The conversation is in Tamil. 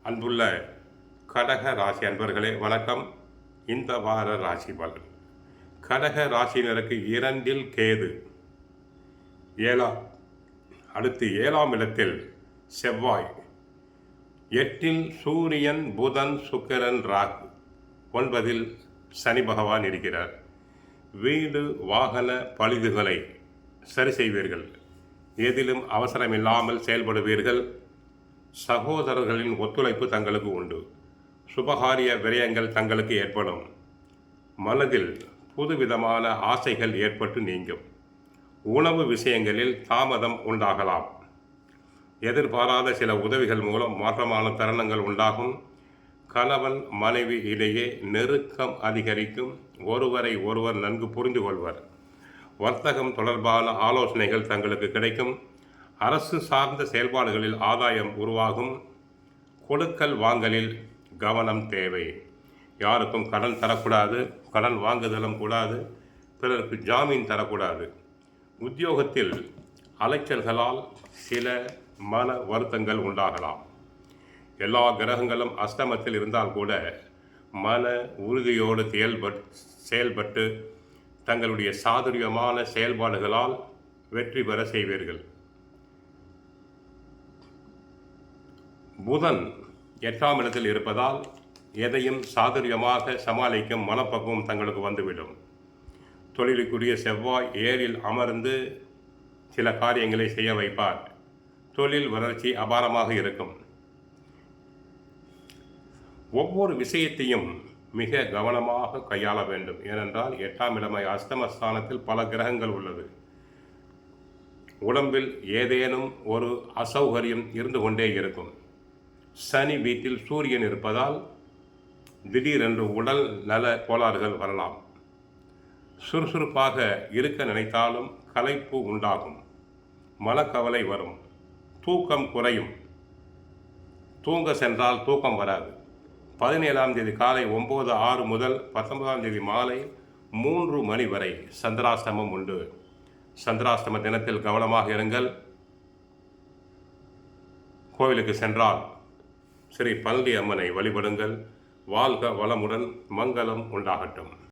அன்புள்ள கடக ராசி அன்பர்களே வணக்கம். இந்த வார ராசி பலன். கடக ராசியினருக்கு 2 கேது, அடுத்து 7ஆம் இடத்தில் செவ்வாய், 8 சூரியன், புதன், சுக்கிரன், ராகு, 9 சனி பகவான் இருக்கிறார். வீடு வாகன பழுதுகளை சரி செய்வீர்கள். எதிலும் அவசரமில்லாமல் செயல்படுவீர்கள். சகோதரர்களின் ஒத்துழைப்பு தங்களுக்கு உண்டு. சுபகாரிய விரயங்கள் தங்களுக்கு ஏற்படும். மனதில் புதுவிதமான ஆசைகள் ஏற்பட்டு நீங்கும். உணவு விஷயங்களில் தாமதம் உண்டாகலாம். எதிர்பாராத சில உதவிகள் மூலம் மாற்றமான தருணங்கள் உண்டாகும். கணவன் மனைவி இடையே நெருக்கம் அதிகரிக்கும். ஒருவரை ஒருவர் நன்கு புரிந்து கொள்வர். வர்த்தகம் தொடர்பான ஆலோசனைகள் தங்களுக்கு கிடைக்கும். அரசு சார்ந்த செயல்பாடுகளில் ஆதாயம் உருவாகும். கொடுக்கல் வாங்கலில் கவனம் தேவை. யாருக்கும் கடன் தரக்கூடாது, கடன் வாங்குதலும் கூடாது, பிறருக்கு ஜாமீன் தரக்கூடாது. உத்தியோகத்தில் அலைச்சல்களால் சில மன வருத்தங்கள் உண்டாகலாம். எல்லா கிரகங்களும் அஷ்டமத்தில் இருந்தால் கூட மன உறுதியோடு செயல்பட்டு தங்களுடைய சாதுரியமான செயல்பாடுகளால் வெற்றி பெற செய்வீர்கள். புதன் 8ஆம் இடத்தில் இருப்பதால் எதையும் சாதுரியமாக சமாளிக்கும் மனப்பக்குவம் தங்களுக்கு வந்துவிடும். தொழிலுக்குரிய செவ்வாய் 7இல் அமர்ந்து சில காரியங்களை செய்ய வைப்பார். தொழில் வளர்ச்சி அபாரமாக இருக்கும். ஒவ்வொரு விஷயத்தையும் மிக கவனமாக கையாள வேண்டும். ஏனென்றால் 8ஆம் இடமாய் அஷ்டமஸ்தானத்தில் பல கிரகங்கள் உள்ளது. உடம்பில் ஏதேனும் ஒரு அசௌகரியம் இருந்து கொண்டே இருக்கும். சனி வீட்டில் சூரியன் இருப்பதால் திடீரென்று உடல் நல கோளாறுகள் வரலாம். சுறுசுறுப்பாக இருக்க நினைத்தாலும் களைப்பு உண்டாகும். மனக்கவலை வரும். தூக்கம் குறையும். தூங்க சென்றால் தூக்கம் வராது. 17ஆம் தேதி காலை 9:06 முதல் 19ஆம் தேதி மாலை 3 மணி வரை சந்திராஷ்டமம் உண்டு. சந்திராஷ்டம தினத்தில் கவனமாக இருங்கள். கோவிலுக்கு சென்றால் ஸ்ரீ பழனி அம்மனை வழிபடுங்கள். வாழ்க வளமுடன், மங்களம் உண்டாகட்டும்.